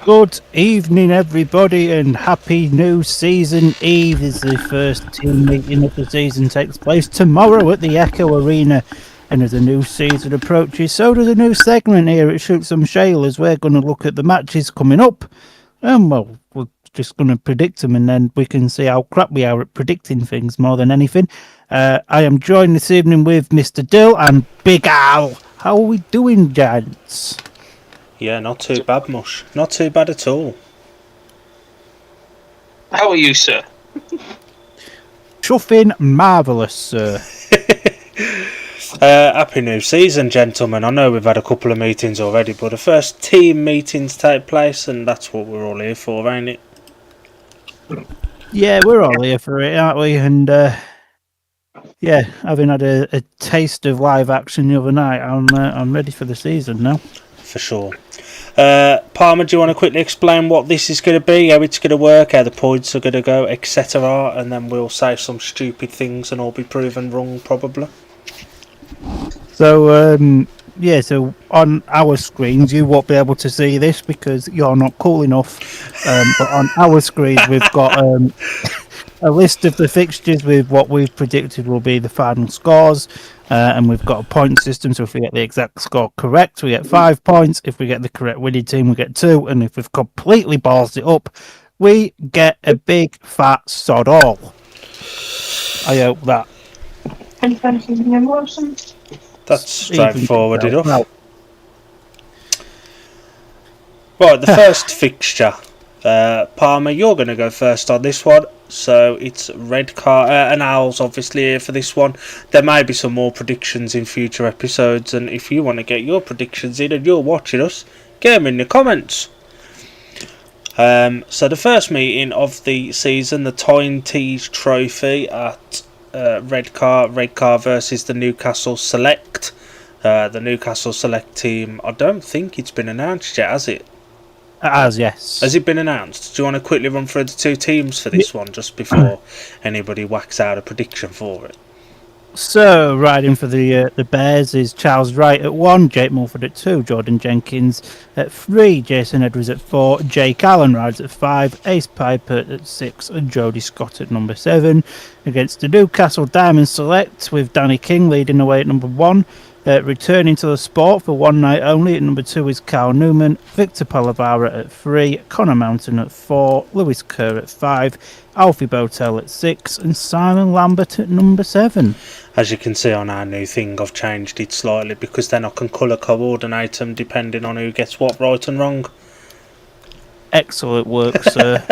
Good evening, everybody, and happy new season eve as the first team meeting of the season takes place tomorrow at the Echo Arena. And as the new season approaches, so does a new segment here at Shoot Some Shale, as we're going to look at the matches coming up. And, well, we're just going to predict them, and then we can see how crap we are at predicting things more than anything. I am joined this evening with Mr. Dill and Big Al. How are we doing, gents? Yeah, not too bad, Mush. Not too bad at all. How are you, sir? Chuffing marvellous, sir. Happy new season, gentlemen. I know we've had a couple of meetings already, but the first team meetings take place, and that's what we're all here for, ain't it? Yeah, we're all here for it, aren't we? And yeah, having had a taste of live action the other night, I'm ready for the season now. For sure. Palmer, do you want to quickly explain what this is going to be, how it's going to work, how the points are going to go, etc., and then we'll say some stupid things and all be proven wrong, probably. So, yeah, so on our screens, you won't be able to see this because you're not cool enough. But on our screens, we've got a list of the fixtures with what we've predicted will be the final scores. And we've got a point system, so if we get the exact score correct, we get 5 points. If we get the correct winning team, we get 2. And if we've completely ballsed it up, we get a big fat sod all. I hope that. That's straightforward enough. Well, Right, the first fixture. Palmer, you're going to go first on this one. So it's red car and Owls obviously here for this one. There may be some more predictions in future episodes, and if you want to get your predictions in and you're watching us, get them in the comments. So the first meeting of the season, the Tyne Tees Trophy at Red Car versus the Newcastle Select. The Newcastle Select team, I don't think it's been announced yet, has it? it has, yes. Has it been announced? Do you want to quickly run through the two teams for this one just before anybody whacks out a prediction for it? So, riding for the Bears is Charles Wright at 1, Jake Mulford at 2, Jordan Jenkins at 3, Jason Edwards at 4, Jake Allen rides at 5, Ace Piper at 6, and Jody Scott at number 7. Against the Newcastle Diamond Select with Danny King leading away at number 1. Returning to the sport for one night only at number 2 is Carl Newman, Victor Palavara at 3, Connor Mountain at 4, Lewis Kerr at 5, Alfie Botel at 6, and Simon Lambert at number 7. As you can see on our new thing, I've changed it slightly because then I can colour coordinate them depending on who gets what right and wrong. Excellent work, sir.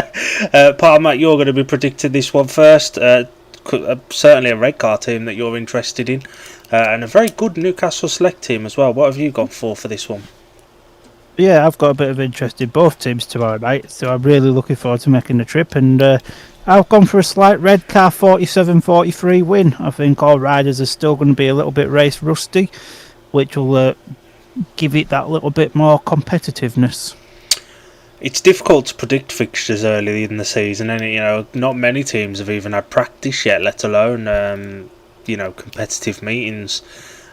Palmer, you're going to be predicting this one first. Certainly a red car team that you're interested in. And a very good Newcastle Select team as well. What have you gone for this one? Yeah, I've got a bit of interest in both teams tomorrow night, so I'm really looking forward to making the trip. And I've gone for a slight red car 47-43 win. I think all riders are still going to be a little bit race rusty, which will give it that little bit more competitiveness. It's difficult to predict fixtures early in the season, and not many teams have even had practice yet, let alone competitive meetings.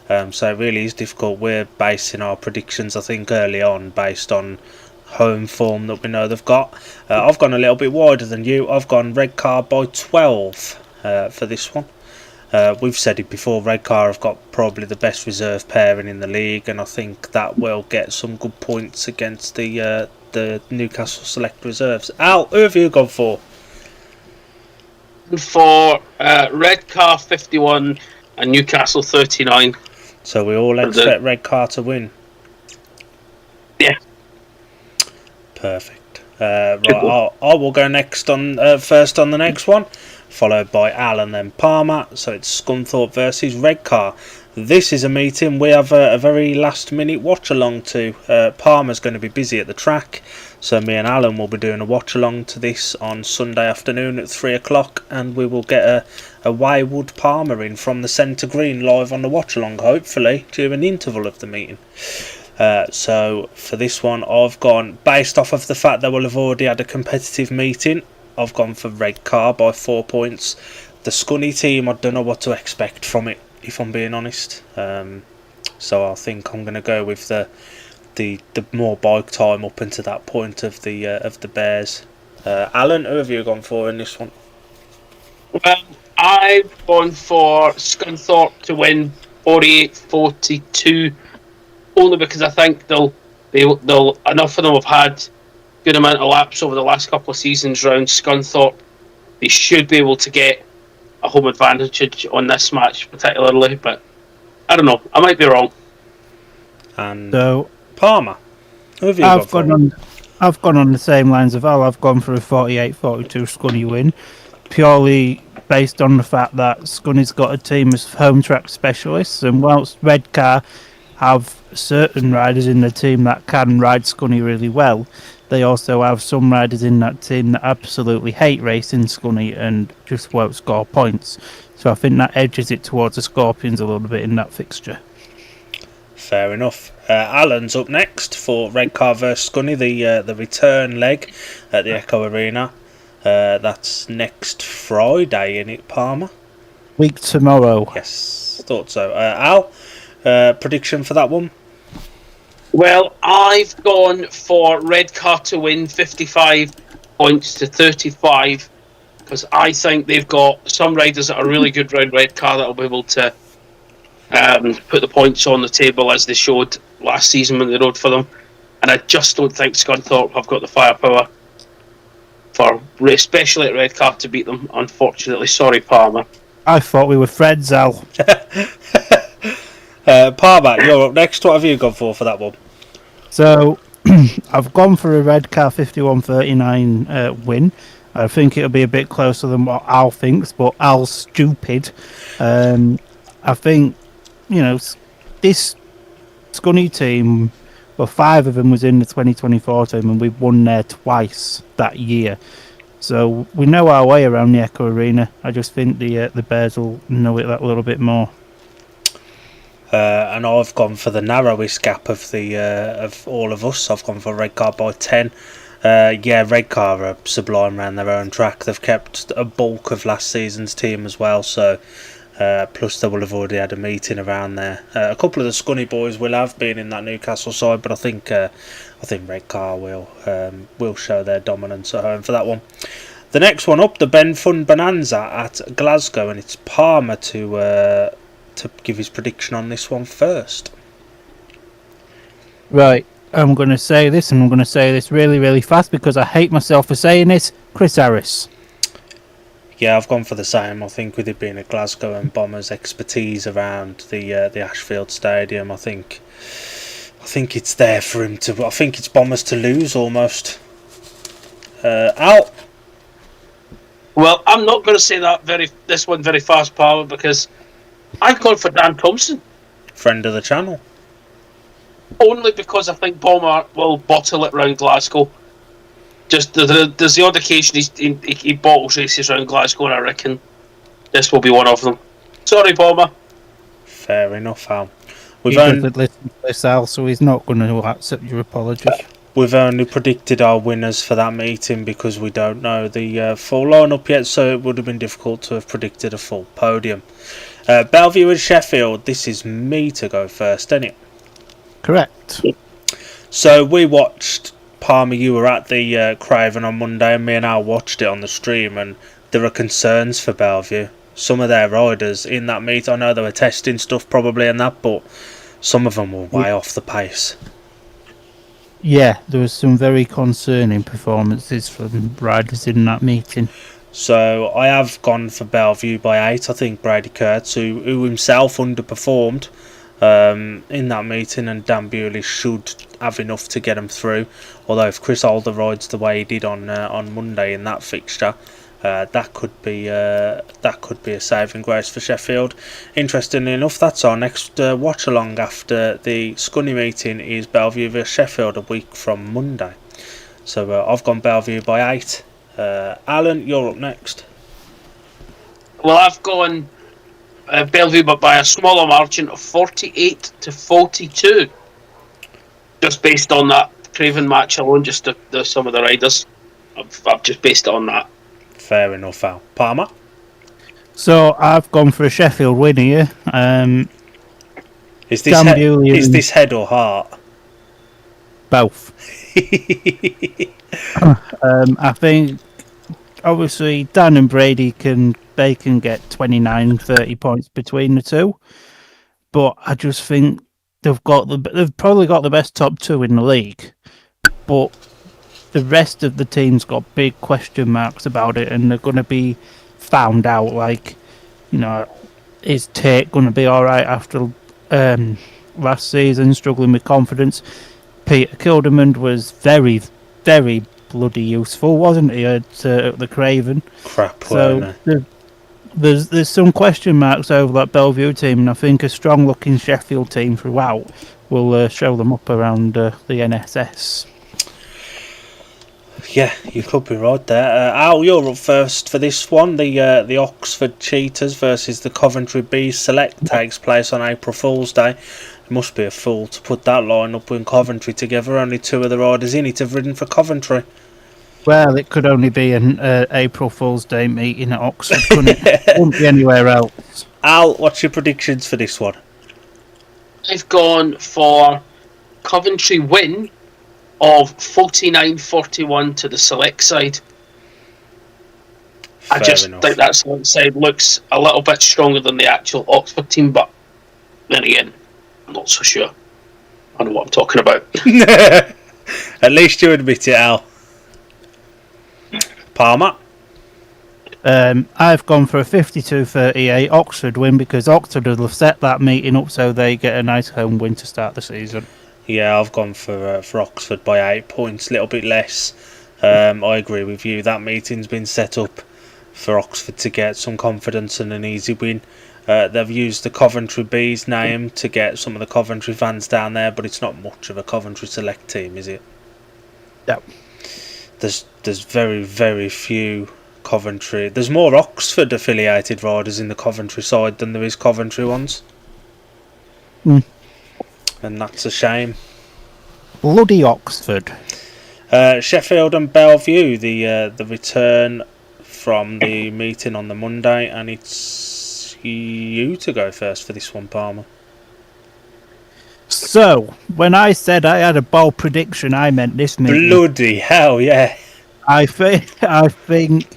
So it really is difficult. We're basing our predictions, I think, early on based on home form that we know they've got. I've gone a little bit wider than you. I've gone red car by 12 for this one. We've said it before, red car have got probably the best reserve pairing in the league, and I think that will get some good points against the Newcastle Select reserves. Al, who have you gone for? For red car 51 and Newcastle 39. So we all expect red car to win. Yeah. Perfect. Right, I will go next first on the next one, followed by Al and then Palmer. So it's Scunthorpe versus red car. This is a meeting we have a very last minute watch along to. Palmer's going to be busy at the track, so me and Alan will be doing a watch along to this on Sunday afternoon at 3 o'clock, and we will get a Waywood Palmer in from the centre green live on the watch along, hopefully during the interval of the meeting. So for this one, I've gone based off of the fact that we'll have already had a competitive meeting. I've gone for red car by 4 points. The Scunny team, I don't know what to expect from it, if I'm being honest. So I think I'm going to go with the the more bike time up until that point of the Bears. Alan, who have you gone for in this one? Well, I've gone for Scunthorpe to win 48-42, only because I think they'll enough of them have had good amount of laps over the last couple of seasons round Scunthorpe. They should be able to get a home advantage on this match particularly, but I don't know. I might be wrong. And So Palmer, who have you gone for? I've gone on the same lines of Al. I've gone for a 48-42 Scunny win, purely based on the fact that Scunny's got a team of home track specialists, and whilst Redcar have certain riders in the team that can ride Scunny really well, they also have some riders in that team that absolutely hate racing Scunny and just won't score points. So I think that edges it towards the Scorpions a little bit in that fixture. Fair enough. Alan's up next for Redcar vs Scunny, the return leg at the Echo Arena. That's next Friday, isn't it, Palmer? Week tomorrow. Yes, thought so. Al, prediction for that one? Well, I've gone for Redcar to win 55 points to 35, because I think they've got some riders that are really good round Redcar that will be able to put the points on the table as they showed last season when they rode for them. And I just don't think Scunthorpe have got the firepower for, especially at Redcar, to beat them, unfortunately. Sorry, Palmer. I thought we were friends, Al. Palmer, you're up next. What have you gone for that one? So I've gone for a Redcar 51-39 win. I think it'll be a bit closer than what Al thinks, but Al's stupid. I think, this Scunny team, well, 5 of them was in the 2024 team, and we've won there twice that year. So we know our way around the Echo Arena. I just think the Bears will know it that little bit more. And I've gone for the narrowest gap of of all of us. I've gone for Redcar by 10. Redcar are sublime around their own track. They've kept a bulk of last season's team as well, so plus they will have already had a meeting around there. A couple of the Scunny boys will have been in that Newcastle side, but I think Redcar will show their dominance at home for that one. The next one up, the Ben Fun Bonanza at Glasgow, and it's Palmer to give his prediction on this one first. Right, I'm going to say this, and I'm going to say this really, really fast because I hate myself for saying this. Chris Harris. Yeah, I've gone for the same. I think with it being a Glasgow and Bombers expertise around the Ashfield Stadium, I think it's there for him to. I think it's Bombers to lose almost. Al. Well, I'm not going to say this one very fast, Palmer, because I've gone for Dan Thompson. Friend of the channel. Only because I think Bomber will bottle it round Glasgow. Just there's the odd occasion he bottles races around Glasgow, and I reckon this will be one of them. Sorry, Bomber. Fair enough, Al. He doesn't listen to this, Al, so he's not going to accept your apology. We've only predicted our winners for that meeting because we don't know the full lineup yet, so it would have been difficult to have predicted a full podium. Bellevue and Sheffield, this is me to go first, isn't it? Correct. So we watched, Palmer, you were at the Craven on Monday, and me and Al watched it on the stream, and there are concerns for Bellevue. Some of their riders in that meet, I know they were testing stuff probably and that, but some of them were way off the pace. Yeah, there was some very concerning performances from riders in that meeting. So I have gone for Bellevue by 8. I think Brady Kurtz, who himself underperformed in that meeting, and Dan Bewley should have enough to get him through. Although if Chris Alder rides the way he did on Monday in that fixture, that could be a saving grace for Sheffield. Interestingly enough, that's our next watch along after the Scunny meeting is Bellevue vs Sheffield a week from Monday. So I've gone Bellevue by 8. Alan, you're up next. Well, I've gone Bellevue, but by a smaller margin of 48-42. Just based on that Craven match alone, just some of the riders. I've just based it on that. Fair enough, Al. Palmer? So I've gone for a Sheffield win here. Is this head or heart? both. I think obviously Dan and Brady can get 29, 30 points between the two, but I just think they've probably got the best top two in the league, but the rest of the team's got big question marks about it, and they're going to be found out. Like, is Tate going to be all right after last season, struggling with confidence? Peter Kilderman was very, very bloody useful, wasn't he, at the Craven? Crap, So there's some question marks over that Bellevue team, and I think a strong-looking Sheffield team throughout will show them up around the NSS. Yeah, you could be right there. Al, you're up first for this one. The Oxford Cheetahs versus the Coventry Bees Select takes place on April Fool's Day. It must be a fool to put that line up in Coventry together. Only two of the riders in it have ridden for Coventry. Well, it could only be an April Fool's Day meeting at Oxford, couldn't it? It wouldn't be anywhere else. Al, what's your predictions for this one? I've gone for Coventry win of 49-41 to the Select side. I just think that Select side looks a little bit stronger than the actual Oxford team, but then again, I'm not so sure. I know what I'm talking about. At least you admit it, Al. Palmer? I've gone for a 52-38 Oxford win, because Oxford will have set that meeting up so they get a nice home win to start the season. Yeah, I've gone for Oxford by 8 points, a little bit less. I agree with you. That meeting's been set up for Oxford to get some confidence and an easy win. They've used the Coventry Bees name to get some of the Coventry fans down there, but it's not much of a Coventry Select team, is it? No. There's very, very few Coventry. There's more Oxford affiliated riders in the Coventry side than there is Coventry ones. And that's a shame. Bloody Oxford. Sheffield and Bellevue, the return from the meeting on the Monday, and it's you to go first for this one, Palmer. So, when I said I had a bold prediction, I meant this meeting. Bloody hell, yeah. I think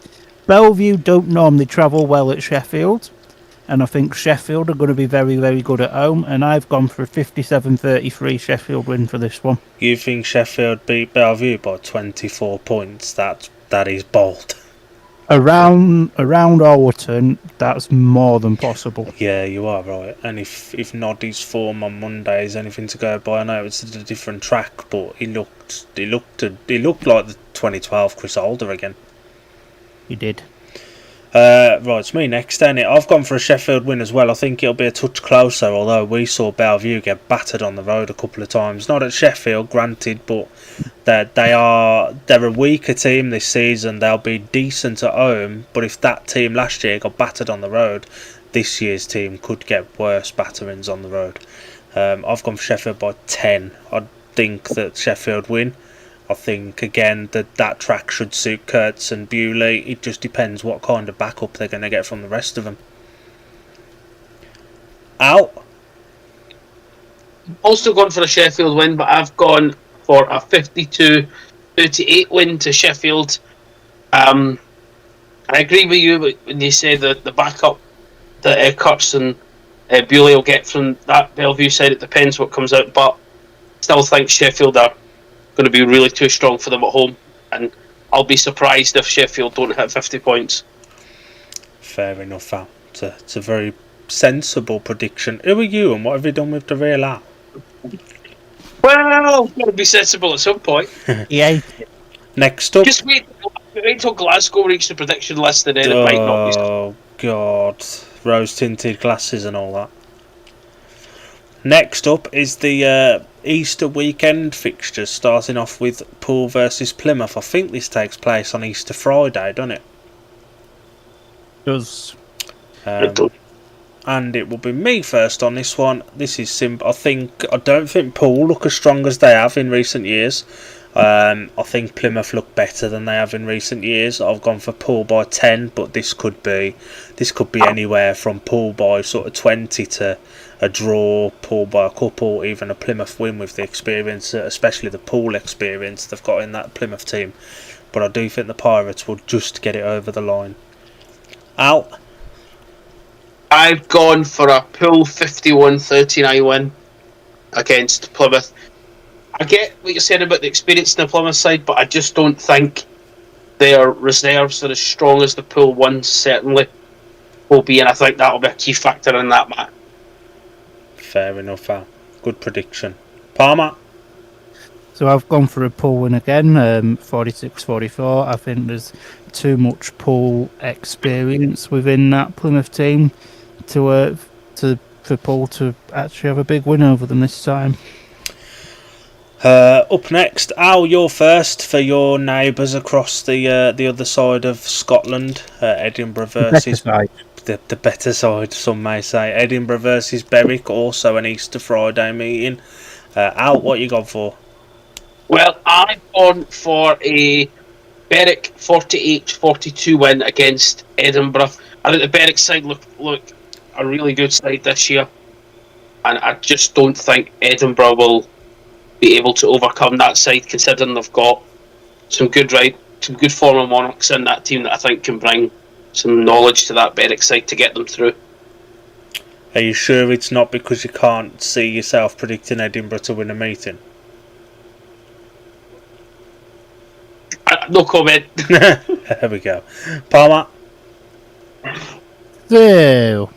Bellevue don't normally travel well at Sheffield, and I think Sheffield are going to be very, very good at home, and I've gone for a 57-33 Sheffield win for this one. You think Sheffield beat Bellevue by 24 points? That is bold. Around Alwerton, that's more than possible. Yeah, you are right. And if Noddy's form on Monday is anything to go by, I know it's a different track, but he looked like the 2012 Chris Alder again. He did. Right, it's me next, ain't it? I've gone for a Sheffield win as well. I think it'll be a touch closer, although we saw Bellevue get battered on the road a couple of times. Not at Sheffield, granted, but they're a weaker team this season. They'll be decent at home, but if that team last year got battered on the road, this year's team could get worse batterings on the road. I've gone for Sheffield by 10. I think that Sheffield win. I think, again, that track should suit Kurtz and Bewley. It just depends what kind of backup they're going to get from the rest of them. Al? Also gone for a Sheffield win, but I've gone for a 52-38 win to Sheffield. I agree with you when you say that the backup that Kurtz and Bewley will get from that Bellevue side. It depends what comes out, but still think Sheffield are going to be really too strong for them at home, and I'll be surprised if Sheffield don't hit 50 points. Fair enough, Al. It's a very sensible prediction. Who are you, and what have you done with the real Al? Well, got to be sensible at some point. Yeah. Next up. Just wait till Glasgow reach the prediction list, and then it might not be. Oh God, rose-tinted glasses and all that. Next up is the Easter weekend fixtures, starting off with Poole versus Plymouth. I think this takes place on Easter Friday, doesn't it? Does. And it will be me first on this one. This is simple. I don't think Poole look as strong as they have in recent years. I think Plymouth look better than they have in recent years. I've gone for Poole by 10, but this could be anywhere from Poole by sort of 20 to a draw, pulled by a couple, even a Plymouth win with the experience, especially the pool experience they've got in that Plymouth team. But I do think the Pirates will just get it over the line. Al? I've gone for a pool 51-39 win against Plymouth. I get what you said about the experience in the Plymouth side, but I just don't think their reserves are as strong as the pool ones certainly will be, and I think that'll be a key factor in that match. Fair enough, Al. Good prediction. Palmer? So I've gone for a pool win again, 46-44. I think there's too much pool experience within that Plymouth team for Pool to actually have a big win over them this time. Up next, Al, you're first for your neighbours across the other side of Scotland. Edinburgh versus the better side, some may say. Edinburgh versus Berwick, also an Easter Friday meeting. Al, what you gone for? Well, I've gone for a Berwick 48-42 win against Edinburgh. I think the Berwick side look a really good side this year, and I just don't think Edinburgh will be able to overcome that side, considering they've got some good former Monarchs in that team that I think can bring some knowledge to that Berwick side to get them through. Are you sure it's not because you can't see yourself predicting Edinburgh to win a meeting? No comment. There we go. Palmer? So,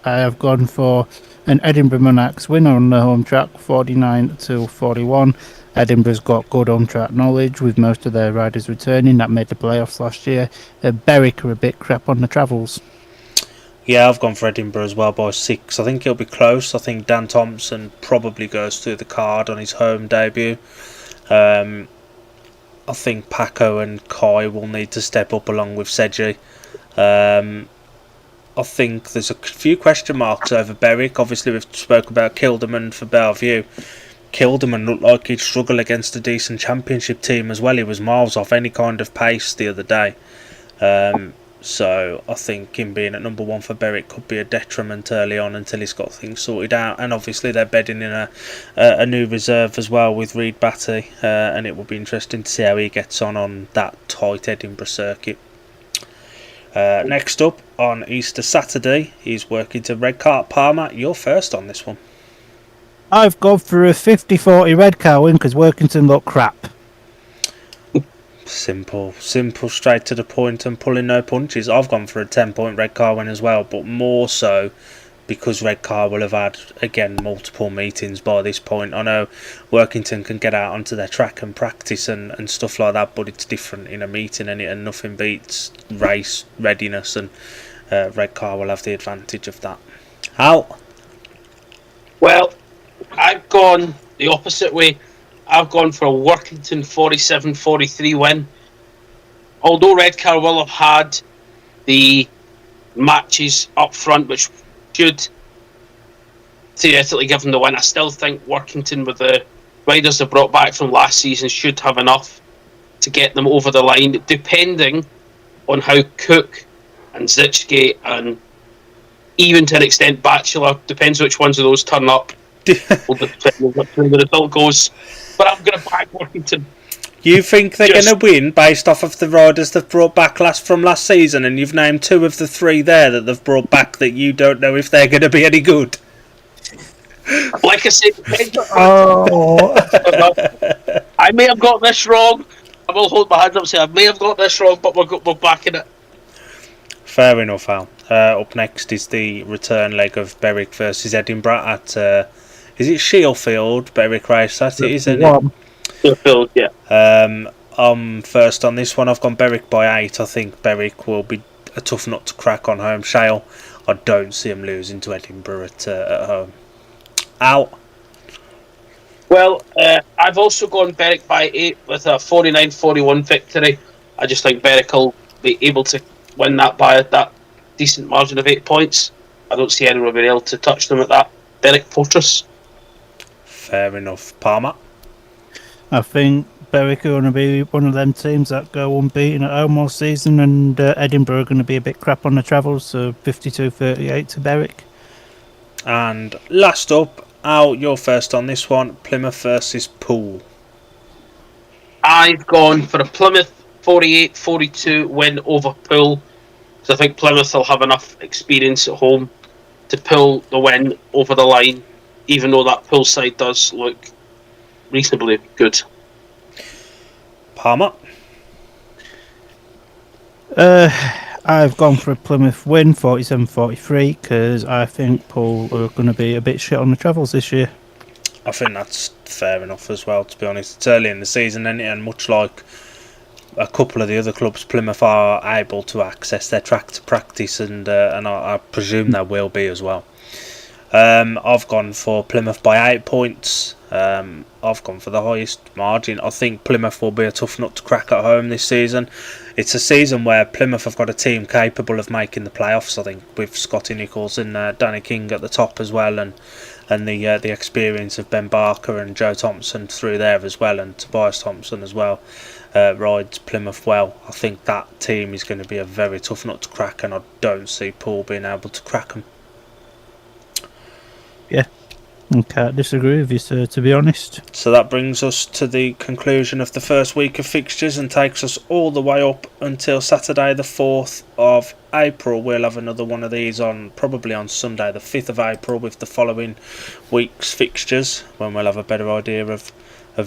I have gone for an Edinburgh Monarchs win on the home track, 49-41. Edinburgh's got good on track knowledge with most of their riders returning. That made the playoffs last year. Berwick are a bit crap on the travels. Yeah, I've gone for Edinburgh as well by 6. I think it'll be close. I think Dan Thompson probably goes through the card on his home debut. I think Paco and Kai will need to step up along with Seji. I think there's a few question marks over Berwick. Obviously, we've spoke about Kilderman for Bellevue. Kilderman looked like he'd struggle against a decent championship team as well. He was miles off any kind of pace the other day. So I think him being at number 1 for Berwick could be a detriment early on until he's got things sorted out. And obviously they're bedding in a new reserve as well with Reed Batty, and it will be interesting to see how he gets on that tight Edinburgh circuit. Next up on Easter Saturday, he's working to Redcar. Palmer, you're first on this one. I've gone for a 50-40 Redcar win because Workington look crap. Simple, straight to the point and pulling no punches. I've gone for a 10-point Redcar win as well, but more so because Redcar will have had, again, multiple meetings by this point. I know Workington can get out onto their track and practice and stuff like that, but it's different in a meeting, and nothing beats race readiness, and Redcar will have the advantage of that. Al? Well, I've gone the opposite way. I've gone for a Workington 47-43 win. Although Redcar will have had the matches up front, which should theoretically give them the win, I still think Workington, with the riders they brought back from last season, should have enough to get them over the line, depending on how Cook and Zitchgate and even to an extent Batchelor, depends which ones of those turn up, will depend on where the result goes. But I'm going to back Workington. You think they're going to win based off of the riders they've brought back from last season, and you've named 2 of the 3 there that they've brought back that you don't know if they're going to be any good? Like I said, I may have got this wrong. I will hold my hands up and say I may have got this wrong, but we're backing it. Fair enough, Al. Up next is the return leg of Berwick versus Edinburgh at... is it Shielfield, Berwick race? That it, isn't it? Shielfield, yeah. I'm first on this one. I've gone Berwick by 8. I think Berwick will be a tough nut to crack on home. Shale, I don't see him losing to Edinburgh at home. Al? Well, I've also gone Berwick by 8 with a 49-41 victory. I just think Berwick will be able to win that by that decent margin of 8 points. I don't see anyone being able to touch them at that Berwick fortress. Fair enough. Palmer? I think Berwick are going to be one of them teams that go unbeaten at home all season, and Edinburgh are going to be a bit crap on the travels, so 52-38 to Berwick. And last up, Al, you're first on this one. Plymouth versus Poole. I've gone for a Plymouth 48-42 win over Poole. So I think Plymouth will have enough experience at home to pull the win over the line, even though that Poole side does look reasonably good. Palmer. I've gone for a Plymouth win, 47-43, because I think Poole are going to be a bit shit on the travels this year. I think that's fair enough as well, to be honest. It's early in the season, and much like a couple of the other clubs, Plymouth are able to access their track to practice, and I presume they will be as well. I've gone for Plymouth by 8 points. I've gone for the highest margin. I think Plymouth will be a tough nut to crack at home this season. It's a season where Plymouth have got a team capable of making the playoffs. I think with Scotty Nichols and Danny King at the top as well, and the experience of Ben Barker and Joe Thompson through there as well, and Tobias Thompson as well, rides Plymouth well. I think that team is going to be a very tough nut to crack, and I don't see Poole being able to crack them. Yeah, I can't disagree with you, sir, to be honest. So that brings us to the conclusion of the first week of fixtures and takes us all the way up until Saturday the 4th of April. We'll have another one of these probably on Sunday the 5th of April with the following week's fixtures, when we'll have a better idea of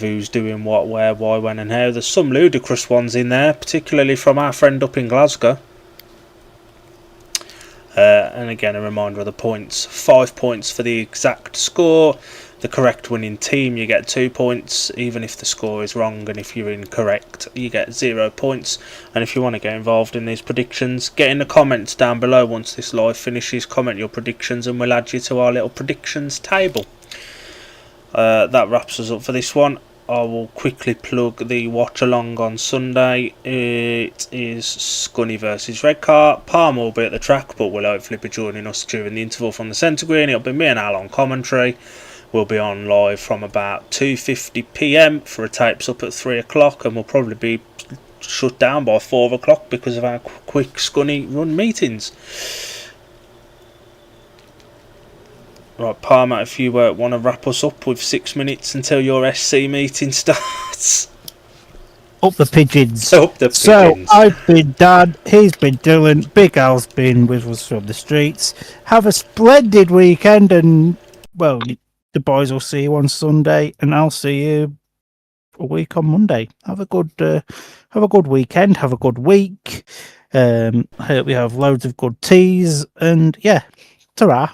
who's doing what, where, why, when and how. There's some ludicrous ones in there, particularly from our friend up in Glasgow. And again, a reminder of the points. 5 points for the exact score. The correct winning team, you get 2 points, even if the score is wrong, and if you're incorrect, you get 0 points. And if you want to get involved in these predictions, get in the comments down below once this live finishes. Comment your predictions and we'll add you to our little predictions table. That wraps us up for this one. I will quickly plug the watch along on Sunday. It is Scunny versus Redcar. Palmer will be at the track, but will hopefully be joining us during the interval from the centre green. It'll be me and Al on commentary. We'll be on live from about 2:50 PM for a tapes up at 3 o'clock, and we'll probably be shut down by 4 o'clock because of our quick Scunny run meetings. Right, Palmer, if you want to wrap us up with 6 minutes until your SC meeting starts. Up the pigeons. Up the pigeons. So, I've been Dan, he's been Dylan, Big Al's been with us from the streets. Have a splendid weekend, and, well, the boys will see you on Sunday, and I'll see you a week on Monday. Have a good weekend, have a good week. I hope we have loads of good teas, and yeah, ta-ra.